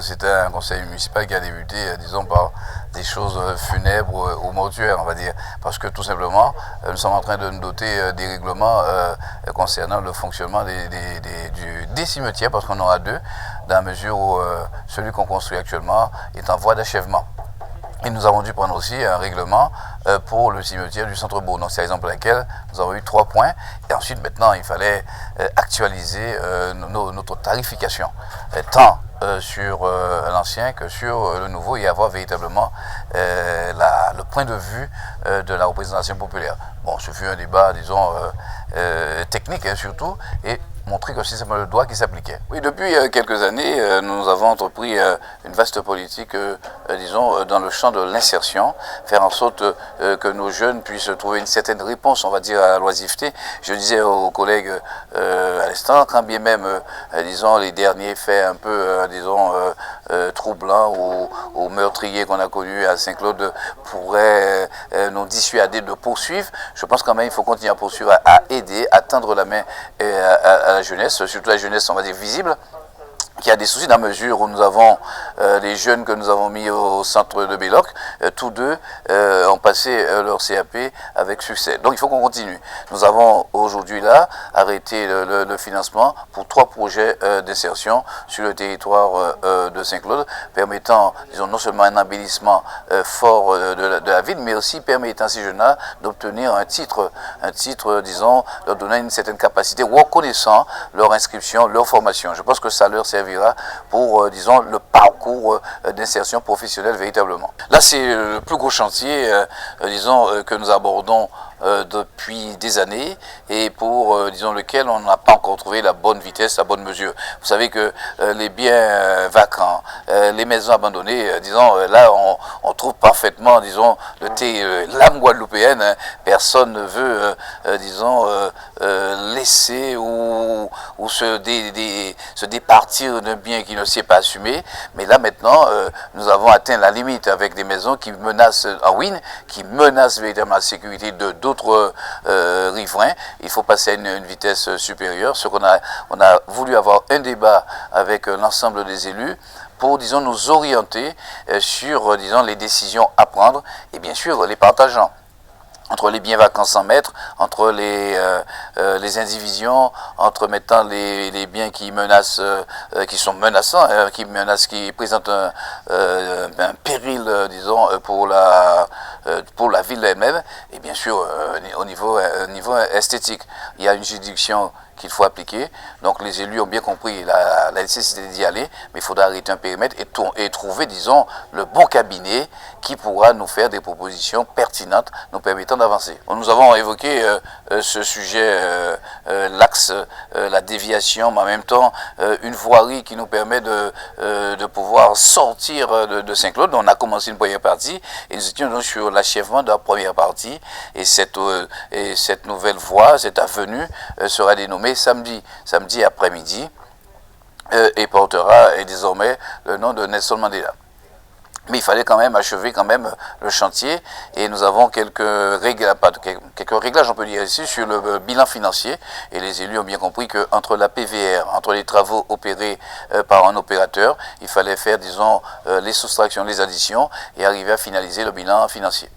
C'était un conseil municipal qui a débuté, disons, par des choses funèbres ou mortuaires, on va dire. Parce que tout simplement, nous sommes en train de nous doter des règlements concernant le fonctionnement des cimetières, parce qu'on en a deux, dans la mesure où celui qu'on construit actuellement est en voie d'achèvement. Et nous avons dû prendre aussi un règlement pour le cimetière du centre-bourg. Donc c'est la raison pour laquelle nous avons eu 3 points. Et ensuite, maintenant, il fallait actualiser notre tarification, tant sur l'ancien que sur le nouveau, et avoir véritablement le point de vue de la représentation populaire. Bon, ce fut un débat, disons, technique surtout, et montrer que c'est simplement le droit qui s'appliquait. Oui, depuis quelques années, nous avons entrepris une vaste politique, disons, dans le champ de l'insertion, faire en sorte que nos jeunes puissent trouver une certaine réponse, on va dire, à la l'oisiveté. Je disais aux collègues à l'instant, quand bien même, disons, les derniers faits un peu, disons, troublants ou meurtriers qu'on a connus à Saint-Claude pourraient nous dissuader de poursuivre. Je pense quand même qu'il faut continuer à poursuivre, à aider, à tendre la main à la jeunesse, surtout la jeunesse, on va dire, visible, qui a des soucis dans la mesure où nous avons les jeunes que nous avons mis au centre de Belloc, tous deux ont passé leur CAP avec succès. Donc il faut qu'on continue. Nous avons aujourd'hui là arrêté le financement pour 3 projets d'insertion sur le territoire de Saint-Claude, permettant, disons, non seulement un embellissement fort de la ville, mais aussi permettant à ces jeunes-là d'obtenir un titre, disons, leur donner une certaine capacité, reconnaissant leur inscription, leur formation. Je pense que ça leur servira pour, disons, le parcours d'insertion professionnelle véritablement. Là, c'est le plus gros chantier, disons, que nous abordons depuis des années, et pour, disons, lequel on n'a pas encore trouvé la bonne vitesse, la bonne mesure. Vous savez que les biens vacants, les maisons abandonnées, disons, là, on trouve parfaitement, disons, l'âme guadeloupéenne. Hein. Personne ne veut, disons, laisser ou se départir d'un bien qui ne s'est pas assumé. Mais là, maintenant, nous avons atteint la limite avec des maisons qui menacent en ruine, qui menacent véritablement la sécurité de d'autres riverains. Il faut passer à une vitesse supérieure. On a voulu avoir un débat avec l'ensemble des élus pour, disons, nous orienter sur, disons, les décisions à prendre, et bien sûr les partageant entre les biens vacants sans maître, entre les indivisions, entre maintenant les biens qui menacent, qui sont menaçants, qui présentent un péril, disons, pour la ville elle-même, et bien sûr au niveau esthétique. Il y a une juridiction qu'il faut appliquer. Donc les élus ont bien compris la nécessité d'y aller, mais il faudra arrêter un périmètre et trouver, disons, le bon cabinet qui pourra nous faire des propositions pertinentes nous permettant d'avancer. Nous avons évoqué ce sujet, l'axe, la déviation, mais en même temps une voirie qui nous permet de pouvoir sortir de Saint-Claude. On a commencé une première partie et nous étions donc sur l'achèvement de la première partie, et cette nouvelle voie, cette avenue sera dénommée samedi après-midi, et portera désormais le nom de Nelson Mandela. Mais il fallait quand même achever le chantier, et nous avons quelques réglages, on peut dire ici, sur le bilan financier, et les élus ont bien compris qu'entre la PVR, entre les travaux opérés par un opérateur, il fallait faire, disons, les soustractions, les additions, et arriver à finaliser le bilan financier.